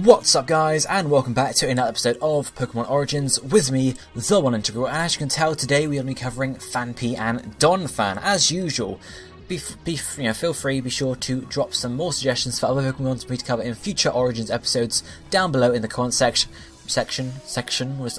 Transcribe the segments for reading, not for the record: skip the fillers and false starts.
What's up guys, and welcome back to another episode of Pokemon Origins with me, TheOneIntegral, and as you can tell today we are going to be covering Phanpy and Donphan. As usual, feel free, be sure to drop some more suggestions for other Pokemon for me to cover in future Origins episodes down below in the comment section,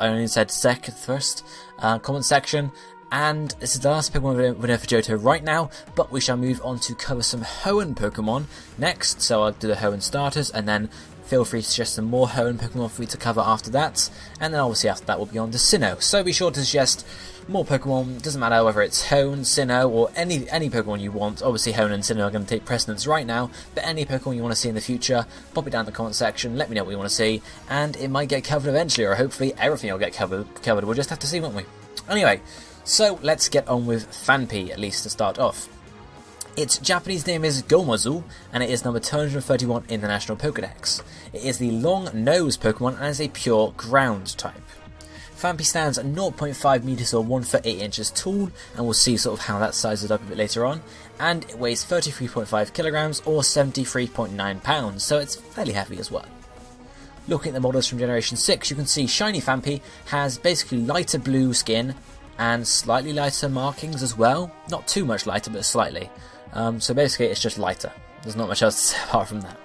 I only said sec first, comment section. And this is the last Pokemon video for Johto right now, but we shall move on to cover some Hoenn Pokemon next. So I'll do the Hoenn starters, and then feel free to suggest some more Hoenn Pokemon for me to cover after that. And then obviously after that we'll be on to Sinnoh. So be sure to suggest more Pokemon. Doesn't matter whether it's Hoenn, Sinnoh, or any Pokemon you want. Obviously Hoenn and Sinnoh are going to take precedence right now, but any Pokemon you want to see in the future, pop it down in the comment section, let me know what you want to see, and it might get covered eventually, or hopefully everything will get covered. We'll just have to see, won't we? Anyway, so let's get on with Phanpy, at least to start off. Its Japanese name is Gomazu, and it is number 231 in the National Pokédex. It is the long-nosed Pokemon and is a pure ground type. Phanpy stands at 0.5 meters or 1 foot 8 inches tall, and we'll see sort of how that sizes up a bit later on. And it weighs 33.5 kilograms or 73.9 pounds, so it's fairly heavy as well. Looking at the models from Generation 6, you can see Shiny Phanpy has basically lighter blue skin and slightly lighter markings as well. Not too much lighter, but slightly. So basically it's just lighter. There's not much else to say apart from that.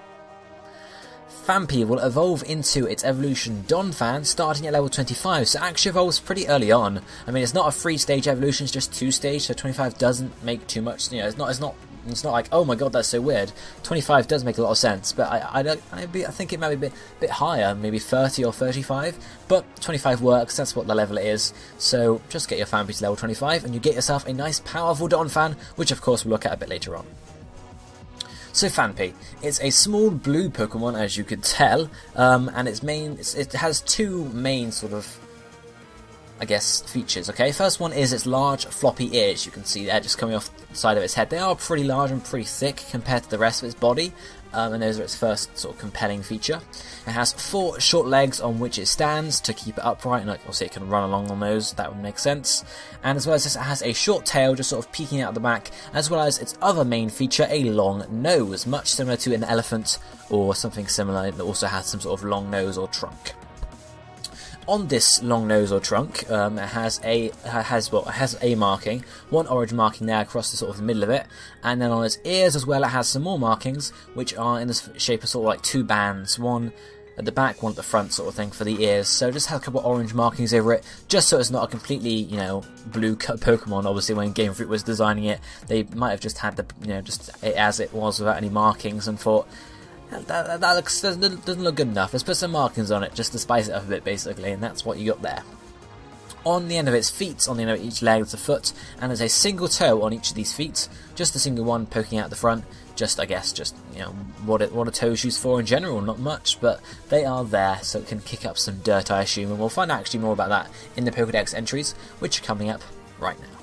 Phanpy will evolve into its evolution Donphan starting at level 25, so it actually evolves pretty early on. I mean, it's not a 3-stage evolution, it's just 2-stage, so 25 doesn't make too much, you know, it's not like, oh my god, that's so weird. 25 does make a lot of sense, but I think it might be a bit higher, maybe 30 or 35, but 25 works, that's what the level it is. So just get your Phanpy to level 25 and you get yourself a nice powerful Donphan, which of course we'll look at a bit later on. So Phanpy, it's a small blue Pokemon, as you could tell, and it has two main sort of, I guess, features. Okay, first one is its large floppy ears. You can see there just coming off the side of its head. They are pretty large and pretty thick compared to the rest of its body, and those are its first sort of compelling feature. It has 4 short legs on which it stands to keep it upright, and obviously it can run along on those, that would make sense. And as well as this, it has a short tail just sort of peeking out the back, as well as its other main feature, a long nose, much similar to an elephant or something similar. It also has some sort of long nose or trunk. On this long nose or trunk, it has a marking, one orange marking there across the sort of the middle of it, and then on its ears as well, it has some more markings, which are in the shape of sort of like 2 bands, one at the back, one at the front, sort of thing for the ears. So just has a couple of orange markings over it, just so it's not a completely, you know, blue cut Pokemon. Obviously, when Game Freak was designing it, they might have just had the, you know, just it as it was without any markings, and thought, that doesn't look good enough. Let's put some markings on it just to spice it up a bit, basically, and that's what you got there. On the end of its feet, on the end of each leg, is a foot, and there's a single toe on each of these feet, just a single one poking out the front. Just, I guess, just, you know, what a toe's used for in general, not much, but they are there, so it can kick up some dirt, I assume, and we'll find out actually more about that in the Pokédex entries, which are coming up right now.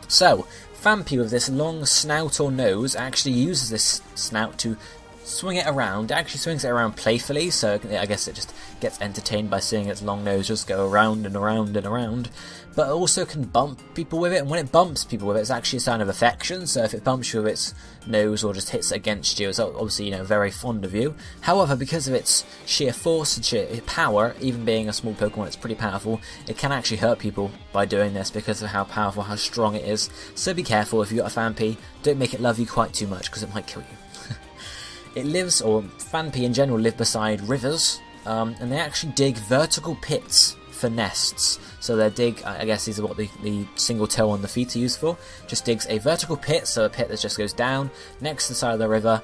So, Phanpy with this long snout or nose actually uses this snout to swing it around. It actually swings it around playfully, so I guess it just gets entertained by seeing its long nose just go around and around and around. But it also can bump people with it, and when it bumps people with it, it's actually a sign of affection. So if it bumps you with its nose or just hits against you, it's obviously, you know, very fond of you. However, because of its sheer force and sheer power, even being a small Pokemon, it's pretty powerful, it can actually hurt people by doing this because of how powerful, how strong it is. So be careful if you've got a Phanpy, don't make it love you quite too much because it might kill you. It lives, or Phanpy in general, live beside rivers, and they actually dig vertical pits for nests. So they dig, I guess these are what the single toe on the feet are used for, just digs a vertical pit, so a pit that just goes down next to the side of the river,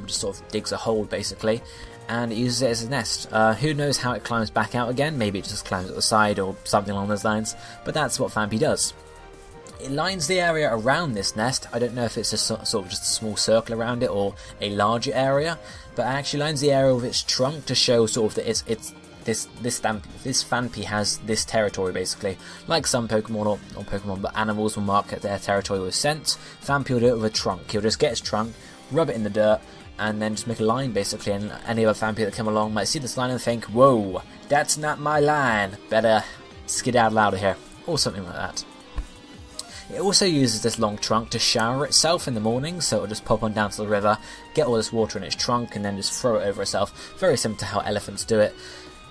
just sort of digs a hole basically, and it uses it as a nest. Who knows how it climbs back out again, maybe it just climbs at the side or something along those lines, but that's what Phanpy does. It lines the area around this nest. I don't know if it's a sort of just a small circle around it or a larger area, but it actually lines the area with its trunk to show sort of that this Phanpy has this territory basically. Like some Pokemon, or not Pokemon, but animals will mark their territory with scent. Phanpy will do it with a trunk. He'll just get his trunk, rub it in the dirt, and then just make a line basically, and any other Phanpy that come along might see this line and think, whoa, that's not my line, better skedaddle out of here, or something like that. It also uses this long trunk to shower itself in the morning, so it'll just pop on down to the river, get all this water in its trunk, and then just throw it over itself. Very similar to how elephants do it.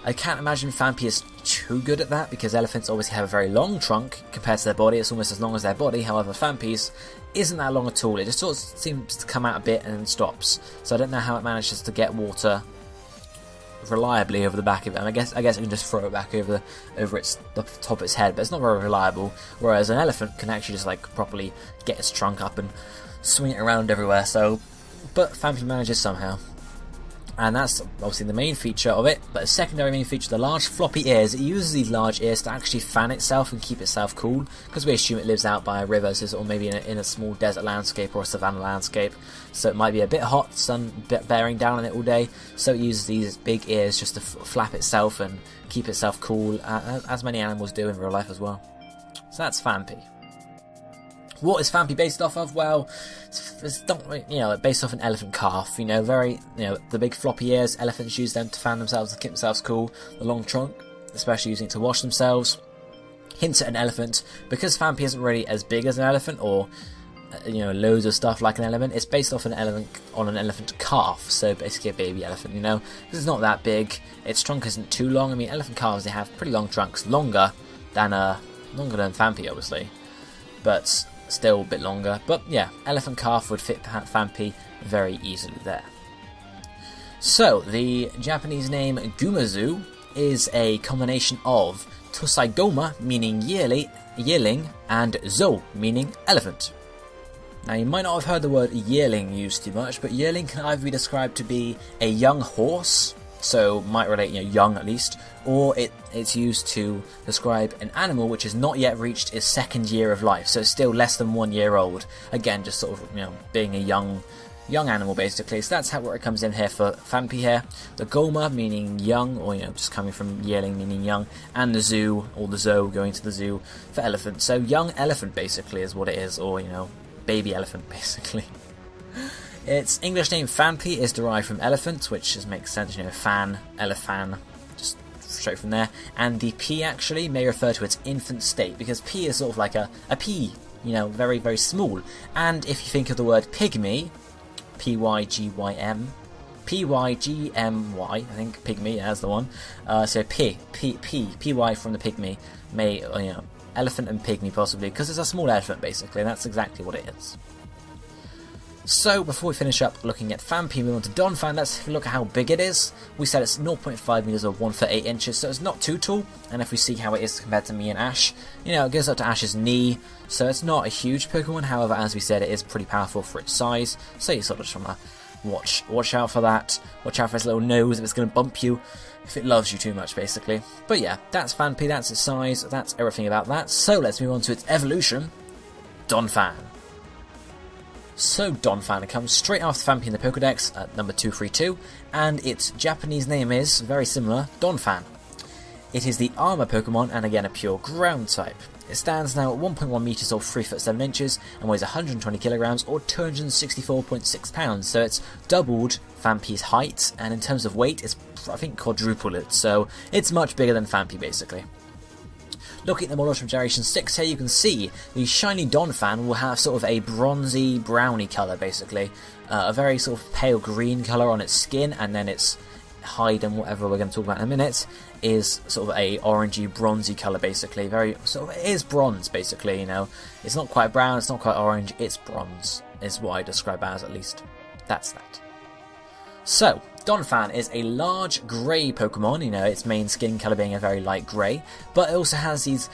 I can't imagine Phanpy is too good at that, because elephants obviously have a very long trunk compared to their body. It's almost as long as their body. However, Phanpy's isn't that long at all. It just sort of seems to come out a bit and then stops. So I don't know how it manages to get water reliably over the back of it. And I guess it can just throw it back over the top of its head, but it's not very reliable. Whereas an elephant can actually just like properly get its trunk up and swing it around everywhere. So, but Phanpy manages somehow. And that's obviously the main feature of it, but a secondary main feature, the large floppy ears. It uses these large ears to actually fan itself and keep itself cool, because we assume it lives out by a river, so or maybe in a small desert landscape or a savanna landscape, so it might be a bit hot, sun bearing down on it all day, so it uses these big ears just to flap itself and keep itself cool, as many animals do in real life as well. So that's Phanpy. What is Phanpy based off of? Well, it's not, based off an elephant calf. The big floppy ears. Elephants use them to fan themselves and keep themselves cool. The long trunk, especially using it to wash themselves. Hints at an elephant, because Phanpy isn't really as big as an elephant, or loads of stuff like an elephant. It's based off an elephant calf, so basically a baby elephant. Because it's not that big. Its trunk isn't too long. I mean, elephant calves, they have pretty long trunks, longer than Phanpy, obviously, but still a bit longer. But yeah, elephant calf would fit Phanpy very easily there. So the Japanese name Gumazu is a combination of Tosaigoma, meaning yearling, and Zo, meaning elephant. Now you might not have heard the word yearling used too much, but yearling can either be described to be a young horse, so might relate, young at least, or it's used to describe an animal which has not yet reached its second year of life, so it's still less than 1 year old. Again, just sort of, being a young animal basically. So that's where it comes in here for Phanpy here. The Goma meaning young, or just coming from yearling meaning young, and the Zoo, or the Zo going to the zoo for elephant. So young elephant basically is what it is, or baby elephant basically. Its English name Phanpy is derived from elephant, which just makes sense, fan, elephant, just straight from there. And the P actually may refer to its infant state, because P is sort of like a pea, very, very small. And if you think of the word pygmy, P-Y-G-Y-M, P-Y-G-M-Y, I think pygmy, that's the one. So P-Y from the pygmy, may, elephant and pygmy possibly, because it's a small elephant basically, and that's exactly what it is. So before we finish up looking at Phanpy and move on to Donphan, let's look at how big it is. We said it's 0.5 meters or 1 foot 8 inches, so it's not too tall. And if we see how it is compared to me and Ash, it goes up to Ash's knee, so it's not a huge Pokemon. However, as we said, it is pretty powerful for its size, so you sort of just want to watch out for that. Watch out for its little nose if it's going to bump you, if it loves you too much basically. But yeah, that's Phanpy, that's its size, that's everything about that. So let's move on to its evolution, Donphan. So Donphan comes straight after Phanpy in the Pokédex at number 232, and its Japanese name is, very similar, Donphan. It is the Armour Pokemon, and again a pure ground type. It stands now at 1.1 meters or 3 foot 7 inches, and weighs 120 kilograms or 264.6 pounds, so it's doubled Phanpy's height, and in terms of weight, it's, I think, quadrupled it, so it's much bigger than Phanpy basically. Looking at the models from Generation 6 here, you can see the shiny Donphan will have sort of a bronzy, browny colour basically. A very sort of pale green colour on its skin, and then its hide and whatever we're going to talk about in a minute is sort of a orangey, bronzy colour basically. Very sort of, it is bronze basically, It's not quite brown, it's not quite orange, it's bronze is what I describe as, at least. That's that. So, Donphan is a large grey Pokemon, its main skin colour being a very light grey, but it also has these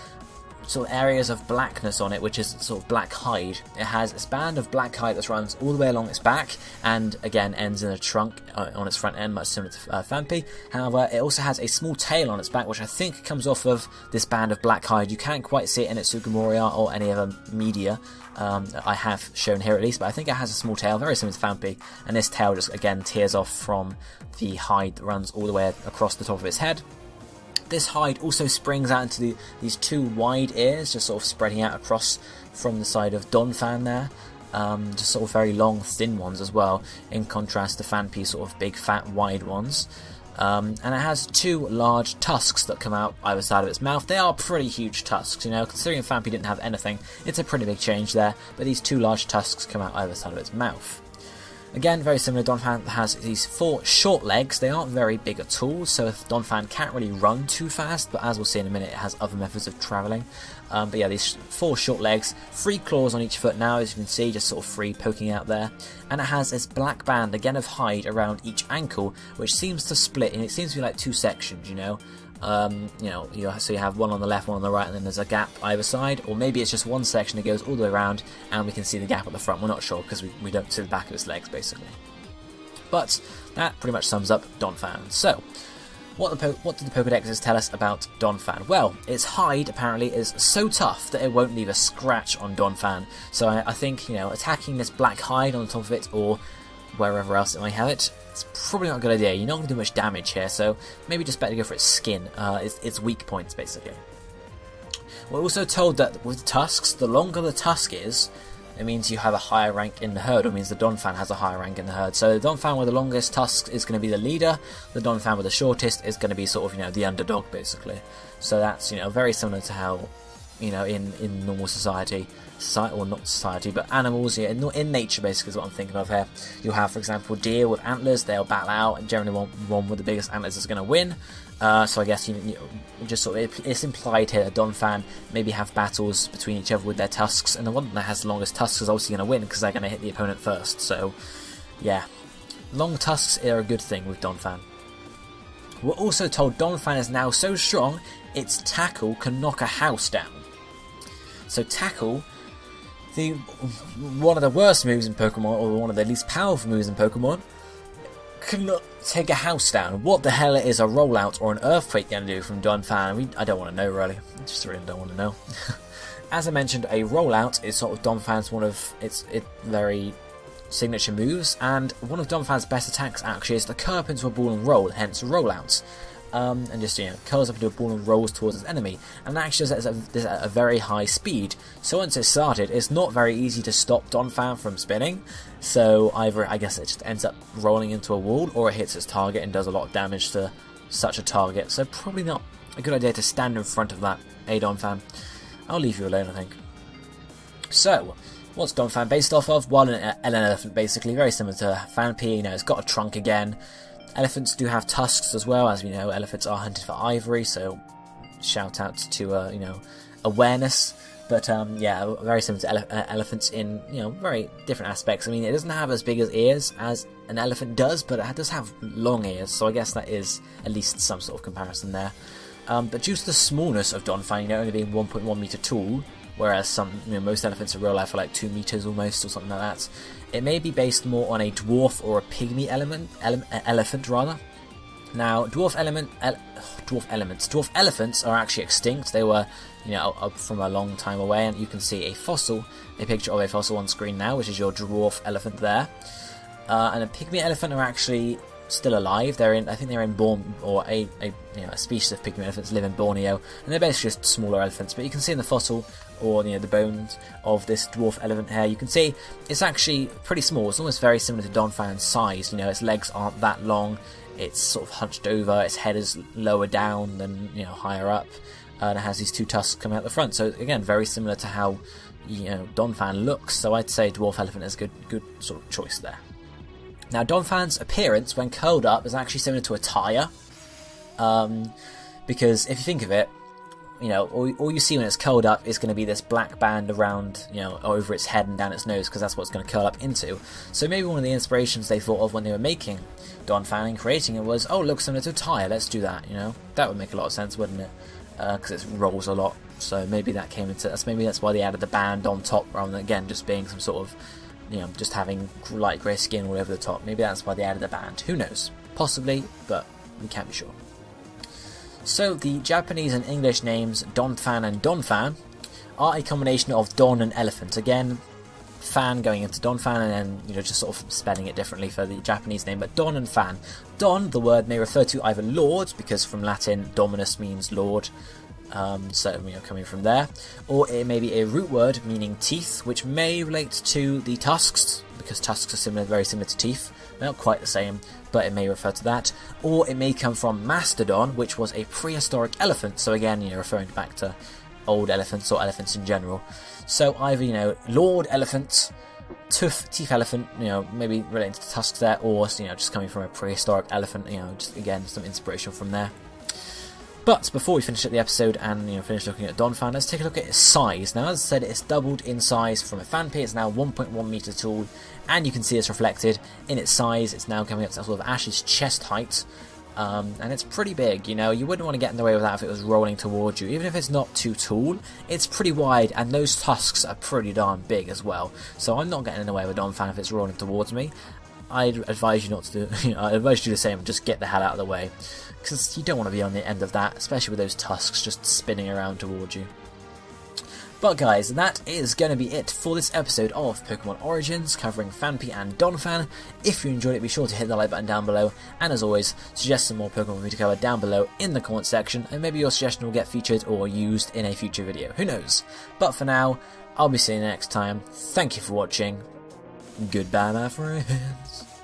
sort of areas of blackness on it, which is sort of black hide. It has a band of black hide that runs all the way along its back, and again ends in a trunk on its front end, much similar to Phanpy. However, it also has a small tail on its back, which I think comes off of this band of black hide. You can't quite see it in its Sugamoria or any other media I have shown here at least, but I think it has a small tail, very similar to Phanpy, and this tail just again tears off from the hide that runs all the way across the top of its head. This hide also springs out into these two wide ears, just sort of spreading out across from the side of Donphan there. Just sort of very long, thin ones as well, in contrast to Phanpy's sort of big, fat, wide ones. And it has 2 large tusks that come out either side of its mouth. They are pretty huge tusks, you know, considering Phanpy didn't have anything, it's a pretty big change there, but these 2 large tusks come out either side of its mouth. Again, very similar, Donphan has these 4 short legs. They aren't very big at all, so Donphan can't really run too fast, but as we'll see in a minute, it has other methods of travelling. But yeah, these 4 short legs, 3 claws on each foot now, as you can see, just sort of free poking out there. And it has this black band, again of hide, around each ankle, which seems to split, and it seems to be like 2 sections, you know. So you have one on the left, one on the right, and then there's a gap either side, or maybe it's just one section that goes all the way around and we can see the gap at the front. We're not sure because we don't see the back of his legs basically. But that pretty much sums up Donphan. So what do the Pokédexes tell us about Donphan? Well, its hide apparently is so tough that it won't leave a scratch on Donphan. So I think, you know, attacking this black hide on the top of it or wherever else it might have it, it's probably not a good idea. You're not going to do much damage here, so maybe just better go for its skin, its weak points basically. We're also told that with tusks, the longer the tusk is, it means you have a higher rank in the herd, or means the Donphan has a higher rank in the herd. So the Donphan with the longest tusk is going to be the leader, the Donphan with the shortest is going to be sort of, you know, the underdog basically. So that's, you know, very similar to how, you know, in normal society, or not society, but animals, yeah, in nature basically is what I'm thinking of here. You'll have, for example, deer with antlers, they'll battle out, and generally one with the biggest antlers is going to win. So I guess you just sort of, it's implied here that Donphan maybe have battles between each other with their tusks, and the one that has the longest tusks is obviously going to win because they're going to hit the opponent first. So yeah, long tusks are a good thing with Donphan. We're also told Donphan is now so strong, its tackle can knock a house down. So tackle, one of the worst moves in Pokemon, or one of the least powerful moves in Pokemon, can take a house down. What the hell is a rollout or an earthquake going to do from Donphan? I don't want to know really. I just really don't want to know. As I mentioned, a rollout is sort of Donphan's one of its very signature moves, and one of Donphan's best attacks actually is to curl up into a ball and roll, hence rollouts. And just, you know, curls up into a ball and rolls towards its enemy, and that actually does it at a very high speed. So once it's started, it's not very easy to stop Donphan from spinning. So either, I guess, it just ends up rolling into a wall, or it hits its target and does a lot of damage to such a target. So probably not a good idea to stand in front of that, Donphan. I'll leave you alone, I think. So, what's Donphan based off of? Well, an elephant, basically, very similar to Phanpy. You know, it's got a trunk again. Elephants do have tusks as well, as we know. Elephants are hunted for ivory, so shout out to you know, awareness. But yeah, very similar to elephants in, you know, very different aspects. I mean, it doesn't have as big as ears as an elephant does, but it does have long ears, so I guess that is at least some sort of comparison there. But due to the smallness of Donphan, you know, only being 1.1 meter tall, whereas most elephants in real life are like 2 meters almost, or something like that, it may be based more on a dwarf or a pygmy elephant rather. Now, dwarf elephants are actually extinct. They were, you know, up from a long time away, and you can see a picture of a fossil on screen now, which is your dwarf elephant there. And a pygmy elephant are actually still alive. I think they're in a species of pygmy elephants live in Borneo, and they're basically just smaller elephants. But you can see in the fossil, or you know, the bones of this dwarf elephant here, you can see it's actually pretty small. It's almost very similar to Donphan's size. You know, its legs aren't that long. It's sort of hunched over. Its head is lower down than, you know, higher up, and it has these 2 tusks coming out the front. So again, very similar to how, you know, Donphan looks. So I'd say dwarf elephant is a good sort of choice there. Now, Donphan's appearance when curled up is actually similar to a tire, because if you think of it, you know, all you see when it's curled up is going to be this black band around, you know, over its head and down its nose, because that's what it's going to curl up into. So maybe one of the inspirations they thought of when they were making Donphan and creating it was, oh, looks similar to a tire, let's do that, you know. That would make a lot of sense, wouldn't it? Because it rolls a lot, so maybe that came into, maybe that's why they added the band on top, rather than, again, just being some sort of, you know, just having light grey skin all over the top. Maybe that's why they added the band. Who knows? Possibly, but we can't be sure. So the Japanese and English names Donphan and Donphan are a combination of Don and elephant. Again, Fan going into Donphan, and then, you know, just sort of spelling it differently for the Japanese name, but Don and Fan. Don, the word, may refer to either lord, because from Latin dominus means lord, So coming from there, or it may be a root word meaning teeth, which may relate to the tusks, because tusks are very similar to teeth. They're not quite the same, but it may refer to that. Or it may come from Mastodon, which was a prehistoric elephant. So again, referring back to old elephants or elephants in general. So either Lord Elephant, teeth elephant, maybe relating to the tusks there, or just coming from a prehistoric elephant. Just again some inspiration from there. But before we finish up the episode and finish looking at Donphan, let's take a look at its size. Now, as I said, it's doubled in size from a Phanpy. It's now 1.1 meter tall, and you can see it's reflected in its size. It's now coming up to sort of Ash's chest height, and it's pretty big. You wouldn't want to get in the way of that if it was rolling towards you. Even if it's not too tall, it's pretty wide, and those tusks are pretty darn big as well. So I'm not getting in the way of a Donphan if it's rolling towards me. I'd advise you not to do. I'd advise you to do the same and just get the hell out of the way, because you don't want to be on the end of that, especially with those tusks just spinning around towards you. But guys, that is going to be it for this episode of Pokemon Origins, covering Phanpy and Donphan. If you enjoyed it, be sure to hit the like button down below, and as always, suggest some more Pokemon for me to cover down below in the comment section, and maybe your suggestion will get featured or used in a future video, who knows. But for now, I'll be seeing you next time. Thank you for watching. Goodbye, my friends.